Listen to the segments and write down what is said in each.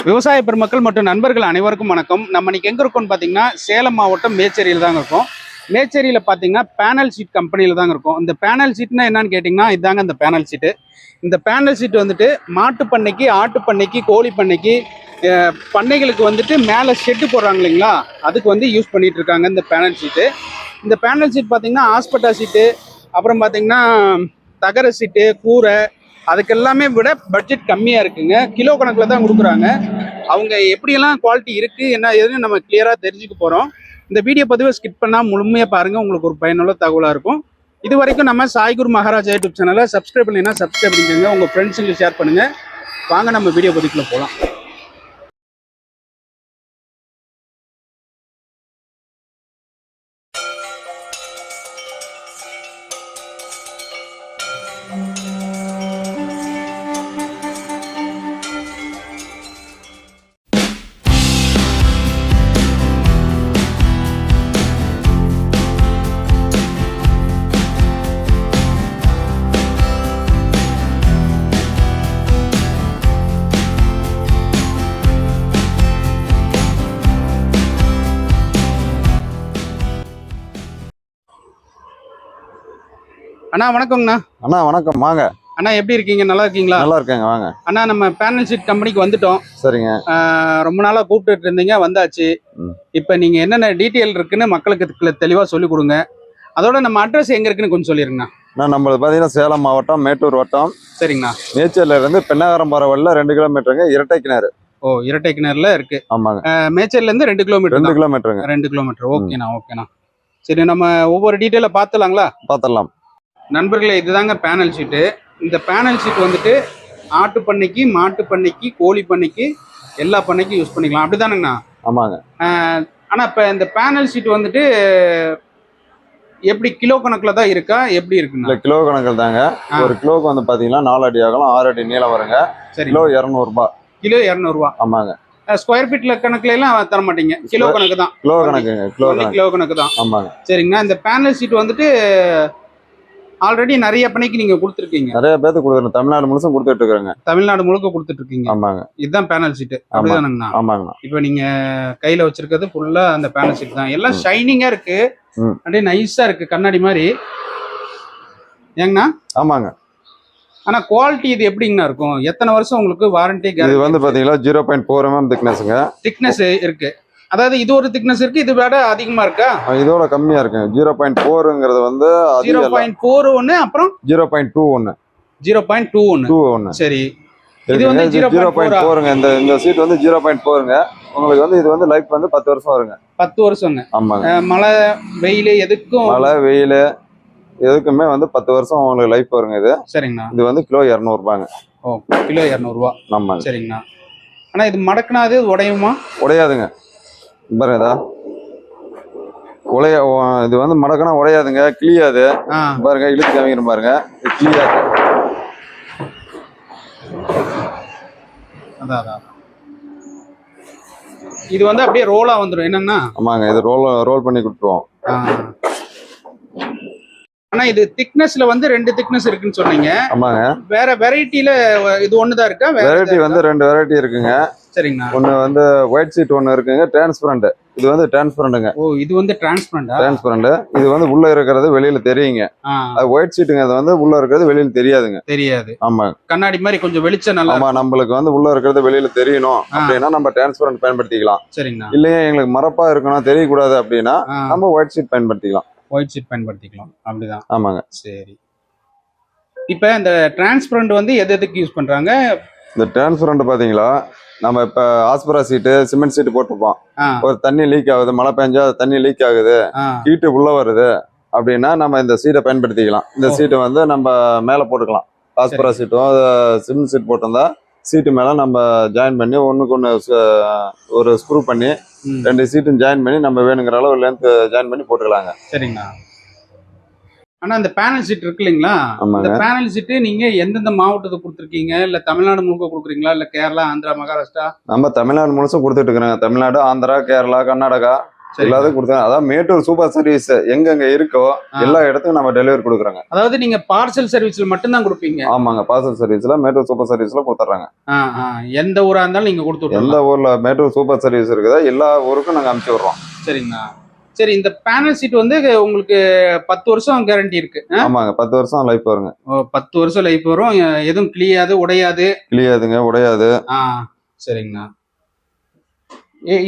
விவசாய பெருமக்கள் மற்றும் நண்பர்கள் அனைவருக்கும் வணக்கம். நம்ம இன்னைக்கு எங்க இருக்கோம்னு பார்த்தீங்கன்னா சேலம் மாவட்டம் மேச்சேரியில் தாங்க இருக்கோம். மேச்சேரியில் பார்த்தீங்கன்னா பேனல் ஷீட் கம்பெனியில் தாங்க இருக்கும். இந்த பேனல் ஷீட்னா என்னன்னு கேட்டிங்கன்னா இதாங்க இந்த பேனல் ஷீட்டு. இந்த பேனல் ஷீட் வந்துட்டு மாட்டு பண்ணைக்கு, ஆட்டு பண்ணைக்கு, கோழி பண்ணைக்கு, பண்ணைகளுக்கு வந்துட்டு மேலே ஷெட்டு போடுறாங்க இல்லைங்களா, அதுக்கு வந்து யூஸ் பண்ணிட்டு இருக்காங்க இந்த பேனல் ஷீட்டு. இந்த பேனல் ஷீட் பார்த்தீங்கன்னா ஹாஸ்பிட்டா ஷீட்டு, அப்புறம் பார்த்தீங்கன்னா தகர ஷீட்டு, கூரை, அதுக்கு எல்லாமே விட பட்ஜெட் கம்மியாக இருக்குங்க. கிலோ கணக்கில் தான் கொடுக்குறாங்க. அவங்க எப்படியெல்லாம் குவாலிட்டி இருக்குது என்ன ஏதுன்னு நம்ம கிளியராக தெரிஞ்சுக்க போகிறோம். இந்த வீடியோ பதிவை ஸ்கிப் பண்ணால் முழுமையாக பாருங்கள், உங்களுக்கு ஒரு பயனுள்ள தகவலாக இருக்கும். இது வரைக்கும் நம்ம சாய்குரு மகாராஜா யூடியூப் சேனலை சப்ஸ்கிரைப் பண்ணிங்கன்னா சப்ஸ்கிரைப் பண்ணிக்கோங்க, உங்கள் ஃப்ரெண்ட்ஸுங்களுக்கு ஷேர் பண்ணுங்கள். வாங்க நம்ம வீடியோ பதிவுக்குள்ள போகலாம். அண்ணா வணக்கங்கண்ணா. அண்ணா வணக்கம், வாங்க அண்ணா. எப்படி இருக்கீங்க? நல்லா இருக்கீங்களா? நல்லா இருக்கேங்க, வாங்க அண்ணா. நம்ம பேனல் ஷீட் கம்பெனிக்கு வந்துட்டோம். சரிங்க. ரொம்ப நாளா கூப்பிட்டு இருந்தீங்க, வந்தாச்சு. இப்போ நீங்க என்னென்ன டீட்டெயில் இருக்குன்னு மக்களுக்கு தெளிவா சொல்லி கொடுங்க. அதோட நம்ம அட்ரஸ் எங்க இருக்குன்னு கொஞ்சம் சொல்லிருங்கண்ணா. நம்மளது பார்த்தீங்கன்னா சேலம் மாவட்டம் மேட்டூர் வட்டம். சரிங்கண்ணா. மேச்சேரியில இருந்து பெண்ணாகரம் போற வழியில 2 கிலோமீட்டருங்க, இரட்டை கிணறு. ஓ, இரட்டை கிணறுல இருக்கு. ஆமாங்க. மேச்சேரியில இருந்து 2 கிலோமீட்டர். 2 கிலோமீட்டருங்க. 2 கிலோமீட்டர். ஓகேண்ணா, ஓகேண்ணா. சரி, நம்ம ஒவ்வொரு டீட்டெயில பார்த்துலாங்களா? பார்த்துடலாம். நண்பர்களே, இதுதாங்க பேனல் ஷீட்டு. இந்த பேனல் ஷீட் வந்துட்டு ஆட்டு பண்ணைக்கு, மாட்டு பண்ணைக்கு, கோழி பண்ணைக்கு, எல்லா பண்ணைக்கும் யூஸ் பண்ணிக்கலாம். அப்படிதானுங்கண்ணா? ஆமாங்க. ஆனால் இப்போ இந்த பேனல் ஷீட் வந்துட்டு எப்படி கிலோ கணக்கில் தான் இருக்கா, எப்படி இருக்குண்ணா? இல்லை, கிலோ கணக்கில் தாங்க. ஒரு கிலோவுக்கு வந்து பார்த்தீங்கன்னா 4 அடி அகலம், 6 அடி நீளம் வருங்க. சரி. கிலோ 200 ரூபாய். கிலோ 200 ரூபா. ஆமாங்க. ஸ்கொயர் ஃபீட்ல கணக்குல எல்லாம் தர மாட்டீங்க, கிலோ கணக்கு தான். கிலோ கணக்குங்க, கிலோ கணக்கு தான். ஆமாங்க. சரிங்கண்ணா. இந்த பேனல் ஷீட் வந்துட்டு ஆல்ரெடி நிறைய பண்ணைக்கு நீங்க கொடுத்துருக்கீங்க. நிறைய பேருக்கு கொடுத்துருங்க, தமிழ்நாடு முழுசும் கொடுத்துட்டு இருக்காங்க. தமிழ்நாடு முழுக்க கொடுத்துட்டு இருக்கீங்க. ஆமாங்க. இதுதான் பேனல் ஷீட், அப்படிதானுங்கண்ணா? ஆமாங்கண்ணா. இப்போ நீங்க கையில வச்சிருக்கிறது ஃபுல்லா அந்த பேனல் ஷீட் தான். எல்லாம் ஷைனிங்கா இருக்கு, அப்படியே நைஸா இருக்கு, கண்ணாடி மாதிரி. ஏங்கண்ணா? ஆமாங்க. ஆனா குவாலிட்டி இது எப்படிங்கண்ணா இருக்கும்? எத்தனை வருஷம் உங்களுக்கு வாரண்டி? இது வந்து பாத்தீங்கன்னா 0.4 mm திக்னஸ்ங்க. திக்னஸ் இருக்கு. அதாவது இது ஒரு திக்னஸ் இருக்கு, இது விட அதிகமா இருக்கா? இதோட கம்மியா இருக்கு. 0.4ங்கிறது வந்து 0.41, அப்புறம் 0.21. 0.21. சரி. இது வந்து 0.4ங்க. இந்த சீட் வந்து 0.4ங்க. உங்களுக்கு வந்து இது வந்து லைஃப் வந்து 10 வருஷம் வருங்க. 10 வருஷங்க. ஆமாங்க. மழை வெயில் எதுக்கும், மழை வெயில் எதுக்குமே வந்து 10 வருஷம் உங்களுக்கு லைஃப் வருங்க. இது சரிங்கண்ணா. இது வந்து கிலோ 200 ரூபாங்க. ஓ, கிலோ 200 ரூபா. ஆமாங்க. சரிங்கண்ணா. ஆனா இது மடக்குனாது உடையுமா? உடையாதுங்க. பாருங்க, இது வந்து மடக்குனா உடையாதுங்க, கிளியாது. பாருங்க, இழுத்து காமிக்கிற பாருங்க, கிளியாது. அதான் இது வந்து அப்படியே ரோலா வந்துடும் என்னன்னா? ஆமாங்க, இது ரோல் பண்ணி கொடுத்துருவோம். ஆனா இது திக்னஸ்ல வந்து 2 திக்னஸ் இருக்குன்னு சொன்னீங்க. ஆமாங்க. வேற வெரைட்டில இது ஒண்ணுதான் இருக்கா? வெரைட்டி வந்து 2 வெரைட்டி இருக்குங்க. சரிங்கண்ணா. ஒன்னு வந்து ஒயிட் ஷீட், ஒன்னு இருக்குங்க டிரான்ஸ்பரண்ட். இது வந்து டிரான்ஸ்பரண்ட்ங்க. ஓ, இது வந்து டிரான்ஸ்பரண்டா? டிரான்ஸ்பரண்ட். இது வந்து உள்ள இருக்கிறது வெளியில தெரியுங்க. அது ஒயிட் ஷீட்டுங்க. அது வந்து உள்ள இருக்கிறது வெளியில தெரியாதுங்க. தெரியாது. ஆமா, கண்ணாடி மாதிரி கொஞ்சம் வெளிச்சம் நல்லா. ஆமா, நம்மளுக்கு வந்து உள்ள இருக்கிறது வெளியில தெரியணும் அப்படின்னா நம்ம டிரான்ஸ்பரண்ட் பயன்படுத்திக்கலாம். சரிங்கண்ணா. இல்லையா எங்களுக்கு மரப்பா இருக்கணும், தெரியக்கூடாது அப்படின்னா நம்ம ஒயிட் ஷீட் பயன்படுத்திக்கலாம். ஒயிட் ஷீட் பயன்படுத்திக்கலாம், அப்படிதான். ஆமாங்க. சரி. இப்ப இந்த டிரான்ஸ்பரண்ட் வந்து எதுக்கு யூஸ் பண்றாங்க? இந்த டிரான்ஸ்பரண்ட் பாத்தீங்களா, நம்ம இப்ப ஆஸ்பரா சீட்டு, சிமெண்ட் சீட்டு போட்டிருப்போம். ஒரு தண்ணி லீக் ஆகுது, மழை பெஞ்சா தண்ணி லீக் ஆகுது, ஹீட்டு உள்ள வருது அப்படின்னா நம்ம இந்த சீட்டை பயன்படுத்திக்கலாம். இந்த சீட்டை வந்து நம்ம மேல போட்டுக்கலாம். ஆஸ்பரா சீட்டும் சிமெண்ட் சீட் போட்டிருந்தா சீட்டு மேல நம்ம ஜாயின் பண்ணி ஒண்ணுக்கு ஒண்ணு ஒரு ஸ்க்ரூ பண்ணி 2 சீட்டும் ஜாயின் பண்ணி நம்ம வேணுங்கிற அளவு லென்த் ஜாயின் பண்ணி போட்டுக்கலாங்க. சரிங்கண்ணா. ஆனா இந்த பேனல் ஷீட் இருக்கு இல்லைங்களா, இந்த பேனல் ஷீட் நீங்க எந்தெந்த மாவட்டத்துக்கு கொடுத்துருக்கீங்க? இல்ல தமிழ்நாடு முழுக்க கொடுக்குறீங்களா, இல்ல கேரளா, ஆந்திரா, மகாராஷ்டிரா? நம்ம தமிழ்நாடு முழுசும் கொடுத்துட்டு இருக்கிறோங்க. தமிழ்நாடு, ஆந்திரா, கேரளா, கர்நாடகா, சரி. எல்லாத்துக்கும் கொடுத்தாங்க. அதான் மேட்டூர் சூப்பர் சர்வீஸ் எங்கெங்க இருக்கோ எல்லா இடத்துக்கும் நம்ம டெலிவரி கொடுக்குறோங்க. அதாவது நீங்க பார்சல் சர்வீஸ்ல மட்டும் தான் கொடுப்பீங்க? ஆமாங்க, பார்சல் சர்வீஸ்ல மேட்டூர் சூப்பர் சர்வீஸ்ல கொடுத்துட்றாங்க. எந்த ஊரா இருந்தாலும் நீங்க கொடுத்து எந்த ஊர்ல மேட்டூர் சூப்பர் சர்வீஸ் இருக்குதோ எல்லா ஊருக்கும் நாங்க அனுப்பிச்சு விடுறோம். சரிங்கண்ணா. சரி, இந்த பேனல் சீட் வந்து உங்களுக்கு 10 வருஷம் கேரண்டி இருக்கு? ஆமாங்க, 10 வருஷம் லைஃப் வருங்க. 10 வருஷம் லைஃப் வரும், எதுவும் கிளியாது உடையாது? கிளியாதுங்க, உடையாது. சரிங்கண்ணா.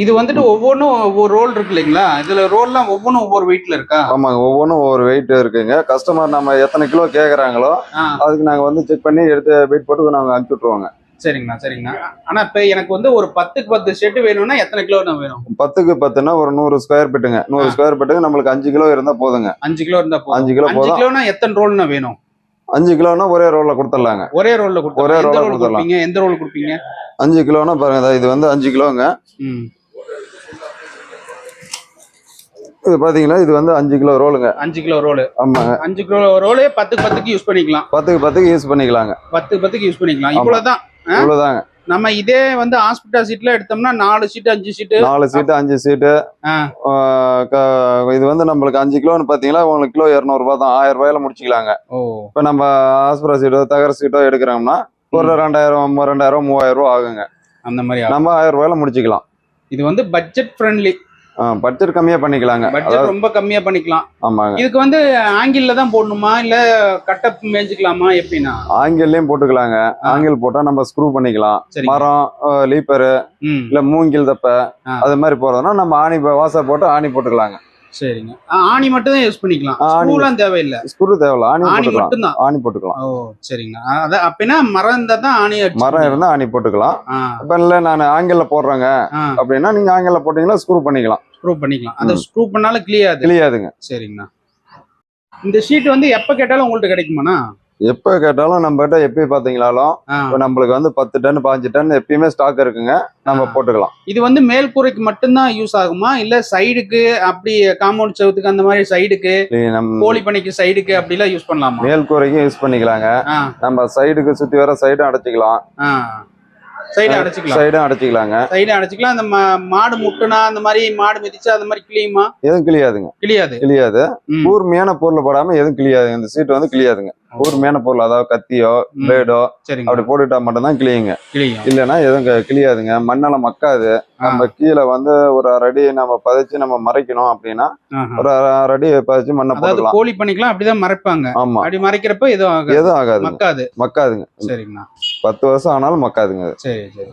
இது வந்துட்டு ஒவ்வொன்றும் ஒவ்வொரு ரோல் இருக்கு இல்லைங்களா? இதுல ரோல்லாம் ஒவ்வொன்றும் ஒவ்வொரு வெயிட்ல இருக்கா? ஆமாங்க, ஒவ்வொன்றும் ஒவ்வொரு வெயிட் இருக்குங்க. கஸ்டமர் நம்ம எத்தனை கிலோ கேக்குறாங்களோ அதுக்கு நாங்க வந்து செக் பண்ணி எடுத்து வெயிட் போட்டு நாங்க அனுப்பிச்சு விட்டுருவோங்க. சரிங்கண்ணா, சரிங்கண்ணா. ஆனா இப்ப எனக்கு வந்து ஒரு 10க்கு 10 செட் வேணும்னா எத்தனை கிலோ வேணும்? 10க்கு 10னா ஒரு 100 ஸ்கொயர் ஃபீட்டுங்க. 100 ஸ்கொயர் ஃபீட்டுக்கு நம்மளுக்கு 5 கிலோ இருந்தா போதுங்க. 5 கிலோ இருந்தா போதும். 5 கிலோ போதும். 5 கிலோனா எத்தனை ரோல்னா வேணும்? 5 கிலோனா ஒரே ரோல்ல கொடுத்துடலாங்க. ஒரே ரோல்ல கொடுத்துடலாம். ஒரே ரோல்ல கொடுத்துடலாம். எந்த ரோல் கொடுப்பீங்க? 5 கிலோனா பாருங்க, இது வந்து 5 கிலோங்க. இது பாத்தீங்கன்னா இது வந்து 5 கிலோ ரோலுங்க. 5 kilo role. ஆமாங்க, 5 கிலோ ரோலே 10க்கு 10க்கு யூஸ் பண்ணிக்கலாம். 10க்கு 10க்கு யூஸ் பண்ணிக்கலாங்க. 10க்கு 10க்கு யூஸ் பண்ணிக்கலாம். இவ்வளவுதான். இவ்வளவுதாங்க. நம்ம இதே வந்து ஹாஸ்பிட்டல் சீட்ல எடுத்தோம்னா 4 சீட் 5 சீட் 4 சீட் 5 சீட். இது வந்து நம்மளுக்கு 5 கிலோன்னு பாத்தீங்கன்னா உங்களுக்கு கிலோ 200 ரூபாய் தான். 1000 ரூபாயில முடிச்சுக்கலாங்க. இப்ப நம்ம ஹாஸ்பிட்டல் சீட்டோ தகர சீட்டோ எடுக்கிறோம்னா ஒரு 2000 3000 ரூபாய் ஆகுங்க. அந்த மாதிரி நம்ம 1000 ரூபாயில முடிச்சுக்கலாம். இது வந்து பட்ஜெட் ஃப்ரெண்ட்லி. பட்ஜெட் கம்மியா பண்ணிக்கலாங்க. பட்ஜெட் ரொம்ப கம்மியா பண்ணிக்கலாம். ஆமாங்க. இதுக்கு வந்து ஆங்கிள்ல தான் போடணுமா இல்ல கட்டப் மேஞ்சிக்கலாமா எப்படின்னா? ஆங்கிள்லயும் போட்டுக்கலாங்க. ஆங்கிள் போட்டா நம்ம ஸ்க்ரூ பண்ணிக்கலாம். மரம் லீப்பரு இல்ல மூங்கில் தப்ப அது மாதிரி போறதுன்னா நம்ம ஆணி வாசா போட்டு ஆணி போட்டுக்கலாங்க. சரிங்க. ஆணி மட்டும் தான் யூஸ் பண்ணிக்கலாம். ஸ்க்ரூலாம் தேவையில்லை. ஸ்க்ரூ தேவையில்ல, ஆணி மட்டும் தான். ஆணி போட்டுக்கலாம். ஓ சரிங்க. அத அப்படினா மரம் இருந்தா தான் ஆணி மரம் இருந்தா ஆணி போட்டுக்கலாம். இப்ப இல்ல நான் ஆங்கிள்ல போடுறேங்க அப்படின்னா நீங்க ஆங்கிள்ல போட்டீங்கன்னா ஸ்க்ரூ பண்ணிக்கலாம். ஸ்க்ரூ பண்ணிக்கலாம். அந்த ஸ்க்ரூ பண்ணாலும் கிளியாதுங்க. சரிங்கண்ணா. இந்த ஷீட் வந்து எப்ப கேட்டாலும் உங்கள்ட்ட கிடைக்குமாண்ணா? எப்ப கேட்டாலும் நம்ம கிட்ட எப்பயும் பாத்தீங்களாலும் நம்மளுக்கு வந்து 10 டன் 15 டன் எப்பயுமே ஸ்டாக் இருக்குங்க. நம்ம போட்டுக்கலாம். இது வந்து மேல் கூரைக்கு மட்டும்தான் யூஸ் ஆகுமா இல்ல சைடுக்கு அப்படி காம்பவுண்ட் செவுத்துக்கு அந்த மாதிரி சைடுக்கு கோழி பண்ணைக்கு சைடுக்கு அப்படி எல்லாம் யூஸ் பண்ணலாமா? மேல் கூரைக்கும் யூஸ் பண்ணிக்கலாங்க. நம்ம சைடுக்கு சுத்தி வர சைடும் அடைச்சிக்கலாம். சைடும் அடைச்சிக்கலாங்க. சைடும் அடைச்சிக்கலாம். அந்த மாடு முட்டுனா அந்த மாதிரி மாடு மிதிச்சா அந்த மாதிரி கிளியுமா? எதுவும் கிளியாதுங்க. கிளியாது. கூர்மையான பொருள் போடாம எதுவும் கிளியாதுங்க. இந்த சீட் வந்து கிளியாதுங்க. கூர்மையான பொருள் அதாவது கத்தியோ பிளேடோ அப்படி போட்டுட்டா மட்டும்தான் கிளியுங்க. இல்லைன்னா எதுவும் கிளியாதுங்க. மண்ணெல்லாம் மக்காது. நம்ம கீழே வந்து ஒரு 1/2 அடி நம்ம பதிச்சு நம்ம மறைக்கணும் அப்படின்னா ஒரு 1/2 அடி பதிச்சு மண்ணை போட்டுக்கலாம். கோழி பண்ணிக்கலாம். அப்படிதான் மறைப்பாங்க. ஆமா, அப்படி மறைக்கிறப்ப எதுவும் ஆகாது. மக்காதுங்க. சரிங்கண்ணா. 10 வருஷம் ஆனாலும் மக்காதுங்க. சரி சரி.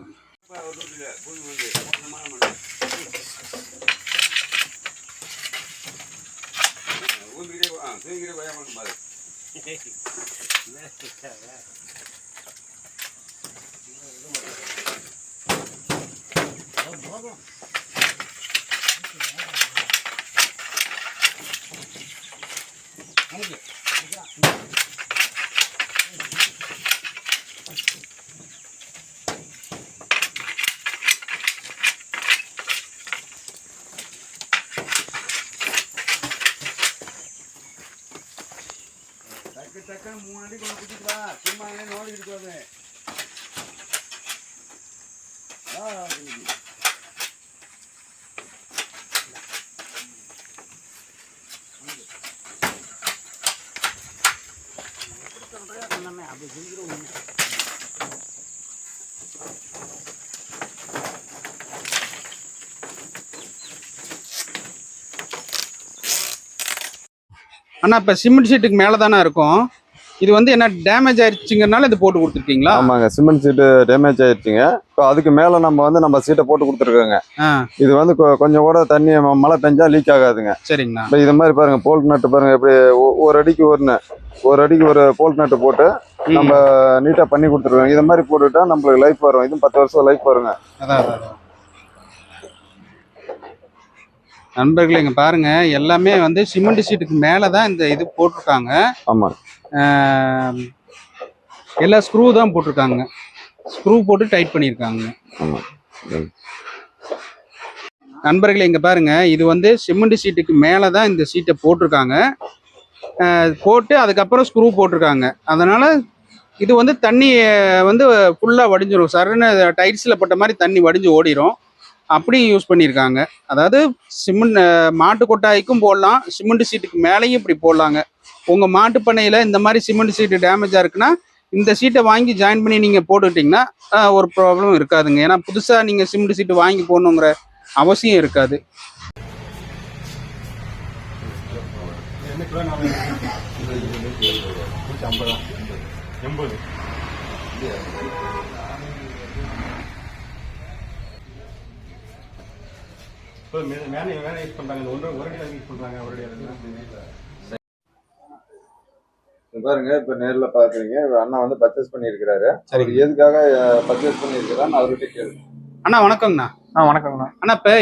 அண்ணா இப்ப சிமெண்ட் சீட்டுக்கு மேல தானே இருக்கும். இது வந்து என்ன டேமேஜ் ஆயிடுச்சுங்கறனால இது போட்டு கொடுத்துருக்கீங்களா? ஆமாங்க, சிமெண்ட் சீட்டு டேமேஜ் ஆயிடுச்சுங்க. இப்போ அதுக்கு மேல நம்ம சீட்டை போட்டு கொடுத்துருக்கோங்க. இது வந்து கொஞ்சம் கூட தண்ணி மழை பெஞ்சா லீக் ஆகாதுங்க. சரிங்கண்ணா. இப்போ இது மாதிரி பாருங்க, போல்ட் நட்டு பாருங்க எப்படி ஒரு அடிக்கு ஒரு போல்ட் நட்டு போட்டு நம்ம நீட்டா பண்ணி கொடுத்துருக்கோங்க. இது மாதிரி போட்டுட்டா நம்மளுக்கு லைஃப் வரும். இது 10 வருஷம் லைஃப் வருங்க. நண்பர்களே இங்க பாருங்க, எல்லாமே வந்து சிமெண்ட் சீட்டுக்கு மேலதான் இந்த இது போட்டிருக்காங்க. ஆமா, எல்லா ஸ்க்ரூ தான் போட்டிருக்காங்க. ஸ்க்ரூ போட்டு டைட் பண்ணியிருக்காங்க. நண்பர்களே இங்க பாருங்க, இது வந்து சிமெண்ட் சீட்டுக்கு மேலதான் இந்த சீட்டை போட்டிருக்காங்க. போட்டு அதுக்கப்புறம் ஸ்க்ரூ போட்டிருக்காங்க. அதனால இது வந்து தண்ணி வந்து ஃபுல்லா வடிஞ்சிரும். சரண டைல்ஸ்ல போட்ட மாதிரி தண்ணி வடிஞ்சு ஓடிரும். அப்படியும் யூஸ் பண்ணியிருக்காங்க. அதாவது சிமெண்ட் மாட்டு கொட்டாய்க்கும் போடலாம், சிமெண்ட் சீட்டுக்கு மேலேயும் இப்படி போடலாங்க. உங்கள் மாட்டு பண்ணையில் இந்த மாதிரி சிமெண்ட் சீட்டு டேமேஜாக இருக்குன்னா இந்த சீட்டை வாங்கி ஜாயின் பண்ணி நீங்கள் போட்டுக்கிட்டிங்கன்னா ஒரு ப்ராப்ளம் இருக்காதுங்க. ஏன்னா புதுசாக நீங்கள் சிமெண்ட் சீட்டு வாங்கி போடணுங்கிற அவசியம் இருக்காது. பாருங்க, இப்ப நேர்ல பாக்குறீங்க, அண்ணா வந்து பர்ச்சேஸ் பண்ணிருக்கிறாரு. சரி, அவர் எதுக்காக பர்ச்சேஸ் பண்ணிருக்கிறான்னு அவர்கிட்ட கேளுங்க. அண்ணா வணக்கங்கண்ணா. வணக்கங்கண்ணா. அண்ணா இப்போ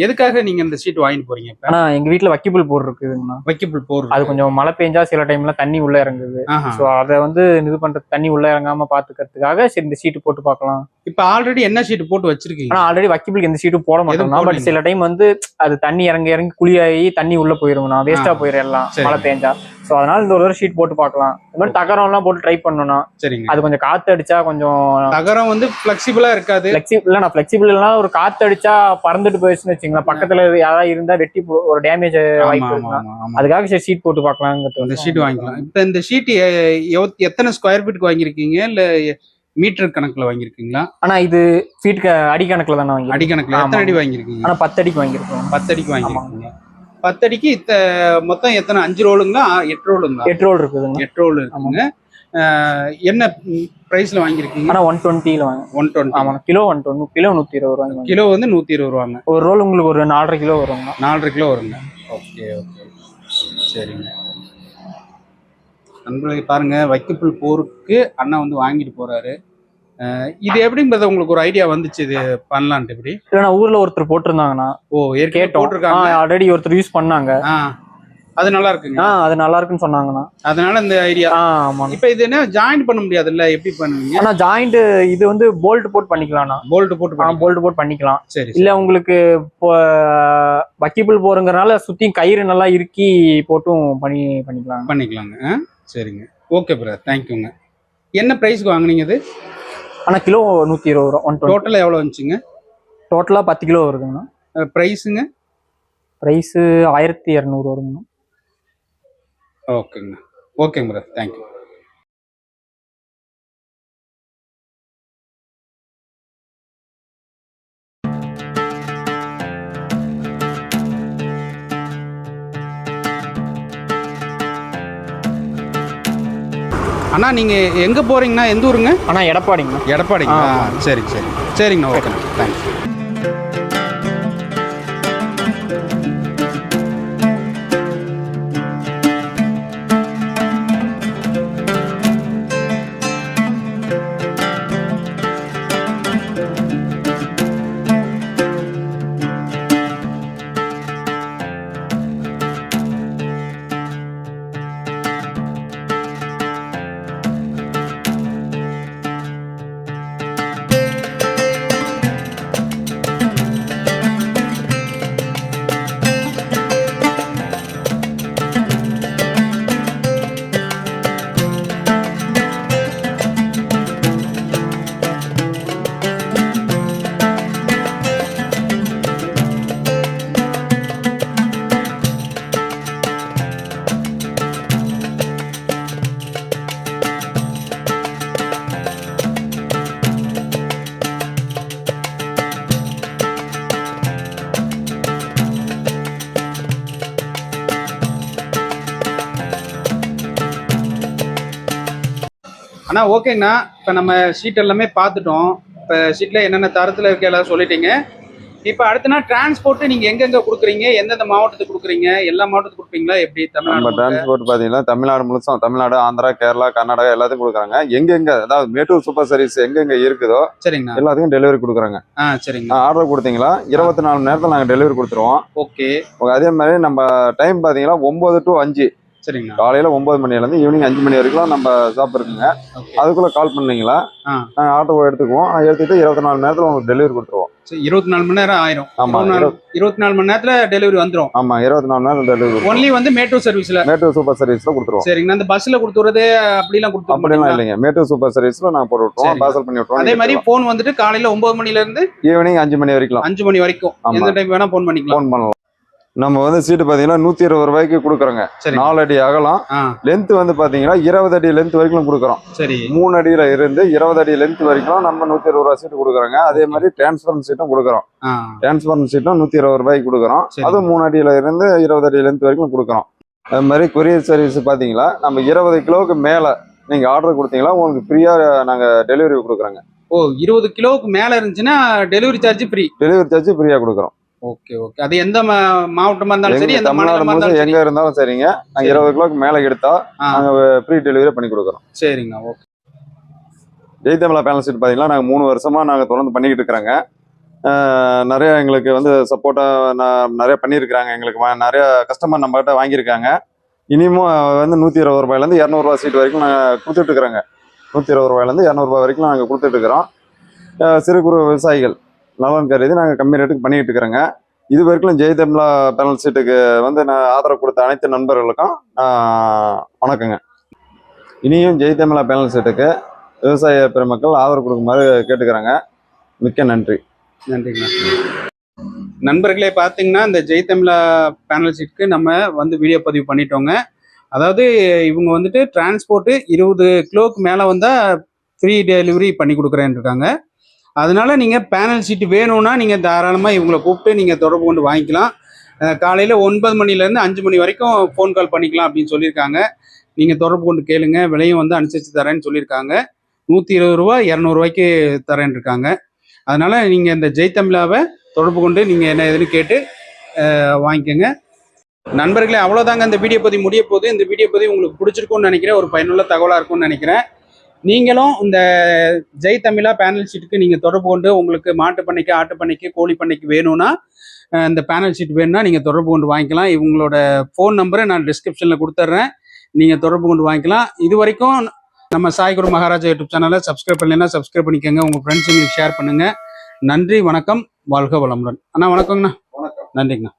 எதுக்காக நீங்கள் இந்த சீட் வாங்கிட்டு போறீங்க? இப்போ ஆனா எங்க வீட்டுல வக்கிபிள் போர் இருக்குதுங்கண்ணா. வைக்கப்புள் போர் அது கொஞ்சம் மழை பெஞ்சா சில டைம்ல தண்ணி உள்ள இறங்குது. ஸோ அதை வந்து இது பண்றது, தண்ணி உள்ள இறங்காம பாத்துக்கிறதுக்காக சரி இந்த சீட்டு போட்டு பார்க்கலாம். இப்போ ஆல்ரெடி என்ன சீட்டு போட்டு வச்சிருக்கீங்க? ஆனா ஆல்ரெடி வக்கிபிளுக்கு எந்த சீட்டும் போட மாட்டோம். பட் சில டைம் வந்து அது தண்ணி இறங்கி இறங்கி குழியாகி தண்ணி உள்ள போயிருங்கண்ணா, வேஸ்டா போயிடும் எல்லாம் மழை பெஞ்சா. ஸோ அதனால இந்த ஒரு தடவை ஷீட் போட்டு பார்க்கலாம். இந்த மாதிரி தகரம் எல்லாம் போட்டு ட்ரை பண்ணணும்னா. சரிங்க. அது கொஞ்சம் காத்து அடிச்சா கொஞ்சம் தகரம் வந்து ஃபிளெக்சிபிளா இருக்காது. இல்ல ஃபிளெக்சிபிள் இல்லைன்னா ஒரு காத்து அடிச்சா பறந்துட்டு போயிடுச்சுன்னு வச்சுங்களேன், பக்கத்துல யாராவது இருந்தா வெட்டி ஒரு டேமேஜ் வாய்ப்பு இருக்கலாம். அதுக்காக சரி ஷீட் போட்டு பார்க்கலாங்கிறது. இந்த ஷீட் வாங்கிக்கலாம். இப்போ இந்த ஷீட் எத்தனை ஸ்கொயர் ஃபீட்டுக்கு வாங்கியிருக்கீங்க, இல்ல மீட்டர் கணக்குல வாங்கியிருக்கீங்களா? ஆனா இது ஃபீட்டுக்கு அடி கணக்குல தானே வாங்கி. அடி கணக்குல எத்தனை அடி வாங்கியிருக்கீங்க? ஆனா 10 அடிக்கு வாங்கியிருக்கோம். 10 அடிக்கு வாங்கியிருக்கீங்க. 10 அடிக்கு மொத்தம் எத்தனை? 5 ரோலுங்களா 8 ரோலுங்களா? 8 ரோல் இருக்குதுங்க. 8 ரோல் இருக்குங்க. என்ன பிரைஸ்ல வாங்கியிருக்கீங்க? ஆனா 120 வாங்க. 120. ஆமா, கிலோ 120, கிலோ 120 ரூபாய். கிலோ வந்து 120 ரூபாங்க. ஒரு ரோல் உங்களுக்கு ஒரு 4.5 கிலோ வருங்க. 4.5 கிலோ வருங்க. ஓகே ஓகே, சரிங்க. நண்பர்களே பாருங்க, வைக்கப்புள் போருக்கு அண்ணா வந்து வாங்கிட்டு போறாரு. இது எப்படிங்கிறது உங்களுக்கு ஒரு ஐடியா வந்துச்சு இது பண்ணலான்ட்டு? எப்படி இல்லைன்னா ஊர்ல ஒருத்தர் போட்டிருந்தாங்கண்ணா. ஓ, ஏற்கனவே போட்டிருக்காங்க. ஆல்ரெடி ஒருத்தர் யூஸ் பண்ணாங்க. அது நல்லா இருக்குங்க. அது நல்லா இருக்குன்னு சொன்னாங்கண்ணா. அதனால இந்த ஐடியா. ஆமா. இப்போ இது என்ன ஜாயின் பண்ண முடியாது இல்ல, எப்படி பண்ணுவீங்க? ஆனா ஜாயிண்ட் இது வந்து போல்ட் போட்டு பண்ணிக்கலாம்ண்ணா. போல்ட் போட்டு பண்ணிக்கலாம். சரி. இல்ல உங்களுக்கு வக்கிபிள் போறதுனால சுத்தி கயிறு நல்லா இறுக்கி போட்டும் பண்ணிக்கலாங்க. சரிங்க. ஓகே பிரதர், தேங்க்யூங்க. என்ன பிரைஸ்க்கு வாங்குனீங்க இது? ஆனா கிலோ 120 ரூபா. டோட்டலா எவ்வளவு வந்துச்சுங்க? டோட்டலா 10 கிலோ வருதுங்கண்ணா. பிரைஸுங்க? பிரைஸ் 1200 வருங்கண்ணா. ஓகேங்க. ஓகேங்க பிரதர், தேங்க்யூ. அண்ணா நீங்க எங்க போறீங்கண்ணா? எந்த ஊருங்க? அண்ணா எடப்பாடிங்கண்ணா. எடப்பாடிங்களா? சரி சரி சரிங்கண்ணா. ஓகேண்ணா, தேங்க்ஸ். அண்ணா ஓகேங்கண்ணா. இப்போ நம்ம ஷீட் எல்லாமே பார்த்துட்டோம். இப்போ ஷீட்டில் என்னென்ன தரத்தில் இருக்க எல்லாம் சொல்லிட்டீங்க. இப்போ அடுத்தனா டிரான்ஸ்போர்ட் நீங்கள் எங்கெங்கே கொடுக்குறீங்க, எந்தெந்த மாவட்டத்துக்கு கொடுக்குறீங்க? எல்லா மாவட்டத்துக்கு கொடுப்பீங்களா எப்படி? நம்ம டிரான்ஸ்போர்ட் பார்த்தீங்கன்னா தமிழ்நாடு முழுசும், தமிழ்நாடு, ஆந்திரா, கேரளா, கர்நாடகா எல்லாத்துக்கும் கொடுக்குறாங்க. எங்கெங்க அதாவது மேட்டூர் சூப்பர் சர்வீஸ் எங்கெங்க இருக்குதோ சரிங்கண்ணா எல்லாத்துக்கும் டெலிவரி கொடுக்குறாங்க. சரிங்க. ஆர்டர் கொடுத்தீங்களா 24 மணி நேரத்தில் நாங்கள் டெலிவரி கொடுத்துருவோம். ஓகே. அதே மாதிரி நம்ம டைம் பார்த்தீங்கன்னா 9 to 5. சரிங்க. காலையில 9 மணிலேருந்து ஈவினிங் 5 மணி வரைக்கும் நம்ம ஷாப் இருக்குங்க. அதுக்குள்ள கால் பண்ணீங்களா நாங்கள் ஆட்டோ எடுத்துக்குவோம். எடுத்துட்டு 24 மணி நேரத்தில் உங்களுக்கு டெலிவரி கொடுத்துருவோம். சரி, 24 மணி நேரம் ஆயிரும். ஆமா 24 மணி நேரத்துல டெலிவரி வந்துரும். ஆமா 24 நேரம் டெலிவரி. ஒன்லி வந்து மேட்டூர் சர்வீஸ்ல. மேட்டூர் சூப்பர் சர்வீஸ்ல கொடுத்துருவோம். சரிங்க, அந்த பஸ்ல கொடுத்துறது அப்படிலாம் அப்படிலாம் இல்லைங்க. மேட்டூர் சூப்பர் சர்வீஸ்ல நான் போட்டு விட்டுருவோம், பார்சல் பண்ணி விட்டுருவோம். அதே மாதிரி போன் வந்துட்டு காலையில 9 மணில இருந்து ஈவினிங் 5 மணி வரைக்கும். 5 மணி வரைக்கும் எந்த டைம் வேணா போன் பண்ணிக்கலாம். போன் பண்ணலாம். நம்ம வந்து சீட்டு பாத்தீங்கன்னா 120 ரூபாய்க்கு கொடுக்குறோங்க. 4 அடி அகலம். லென்த் வந்து பாத்தீங்கன்னா 20 அடி லென்த் வரைக்கும் கொடுக்குறோம். சரி, 3 அடியில இருந்து 20 அடி லென்த் வரைக்கும் நம்ம 120 ரூபாய் சீட்டு கொடுக்குறோங்க. அதே மாதிரி டிரான்ஸ்பரன்ட் சீட்டும் கொடுக்குறோம். டிரான்ஸ்பரன்ட் சீட்டும் 120 ரூபாய்க்கு கொடுக்குறோம். அதுவும் 3 அடியில இருந்து 20 அடி லென்த் வரைக்கும் கொடுக்குறோம். அது மாதிரி கொரியர் சர்வீஸ் பாத்தீங்களா, நம்ம 20 கிலோவுக்கு மேல நீங்க ஆர்டர் கொடுத்தீங்களா உங்களுக்கு ஃப்ரீயா நாங்க டெலிவரி கொடுக்குறோங்க. 20 கிலோவுக்கு மேல இருந்துச்சுன்னா delivery charge free. Delivery charge ஃப்ரீயா கொடுக்குறோம். Okay okay. அது எந்த மாவட்டமா இருந்தாலும் சரி, எந்த மாநிலமா இருந்தாலும் எங்க இருந்தாலும் சரிங்க. நாங்க 20 கிலோக்கு மேல எடுத்தா நாங்க ஃப்ரீ டெலிவரி பண்ணி கொடுக்குறோம். சரிங்க, ஓகே. ஜெய் தமிழா பேனல் சீட் பாத்தீங்கன்னா நாங்க 3 வருஷமா நாங்க தொடர்ந்து பண்ணிக்கிட்டு இருக்கிறோங்க. நிறைய எங்களுக்கு வந்து சப்போர்ட்டா நிறைய பண்ணியிருக்கிறாங்க. எங்களுக்கு நிறைய கஸ்டமர் நம்ம கிட்ட வாங்கியிருக்காங்க. இனியும் வந்து 120 ரூபாயிலேருந்து 200 ரூபாய் சீட் வரைக்கும் நாங்கள் கொடுத்துட்டு இருக்கிறோங்க. 120 ரூபாயிலேருந்து 200 ரூபாய் வரைக்கும் நாங்கள் கொடுத்துட்டு இருக்கிறோம். சிறு குறு விவசாயிகள் நலன் கருதி நாங்கள் கம்மி ரேட்டுக்கு பண்ணிக்கிட்டு இருக்கிறோங்க. இது வரைக்கும் ஜெய் தமிழா பேனல் சீட்டுக்கு வந்து நான் ஆதரவு கொடுத்த அனைத்து நண்பர்களுக்கும் வணக்கங்க. இனியும் ஜெய் தமிழா பேனல் சீட்டுக்கு விவசாய பெருமக்கள் ஆதரவு கொடுக்குமாறு கேட்டுக்கிறாங்க. மிக்க நன்றி. நன்றிங்க நண்பர்களே. பார்த்தீங்கன்னா இந்த ஜெய் தமிழா பேனல் சீட்டுக்கு நம்ம வந்து வீடியோ பதிவு பண்ணிட்டோங்க. அதாவது இவங்க வந்துட்டு டிரான்ஸ்போர்ட்டு 20 கிலோவுக்கு மேலே வந்தால் ஃப்ரீ டெலிவரி பண்ணி கொடுக்குறேன்னு இருக்காங்க. அதனால நீங்கள் பேனல் சீட்டு வேணும்னா நீங்கள் தாராளமாக இவங்களை கூப்பிட்டு நீங்கள் தொடர்பு கொண்டு வாங்கிக்கலாம். காலையில் 9 மணிலேருந்து 5 மணி வரைக்கும் ஃபோன் கால் பண்ணிக்கலாம் அப்படின்னு சொல்லியிருக்காங்க. நீங்கள் தொடர்பு கொண்டு கேளுங்க. விலையும் வந்து அனுசரித்து தரேன்னு சொல்லியிருக்காங்க. 120 ரூபா 200 ரூபாய்க்கு தரேன்னு இருக்காங்க. அதனால நீங்கள் இந்த ஜெய் தமிழாவை தொடர்பு கொண்டு நீங்கள் என்ன எதுன்னு கேட்டு வாங்கிக்கோங்க. நண்பர்களே, அவ்வளோதாங்க இந்த வீடியோ பதிவு முடிய போகுது. இந்த வீடியோ பதிவு உங்களுக்கு பிடிச்சிருக்கும்னு நினைக்கிறேன். ஒரு பயனுள்ள தகவலாக இருக்கும்னு நினைக்கிறேன். நீங்களும் இந்த ஜெய் தமிழா பேனல் ஷீட்டுக்கு நீங்கள் தொடர்பு கொண்டு உங்களுக்கு மாட்டு பண்ணைக்கு, ஆட்டு பண்ணைக்கு, கோழி பண்ணைக்கு வேணும்னா இந்த பேனல் ஷீட் வேணும்னா நீங்கள் தொடர்பு கொண்டு வாங்கிக்கலாம். இவங்களோட ஃபோன் நம்பரை நான் டிஸ்கிரிப்ஷனில் கொடுத்துட்றேன். நீங்கள் தொடர்பு கொண்டு வாங்கிக்கலாம். இது வரைக்கும் நம்ம சாய் குரு மகாராஜா யூடியூப் சேனலை சப்ஸ்கிரைப் பண்ணலைன்னா சப்ஸ்கிரைப் பண்ணிக்கோங்க. உங்கள் ஃப்ரெண்ட்ஸுங்களுக்கு ஷேர் பண்ணுங்கள். நன்றி, வணக்கம், வாழ்க வளமுடன். அண்ணா வணக்கங்கண்ணா. வணக்கம். நன்றிங்கண்ணா.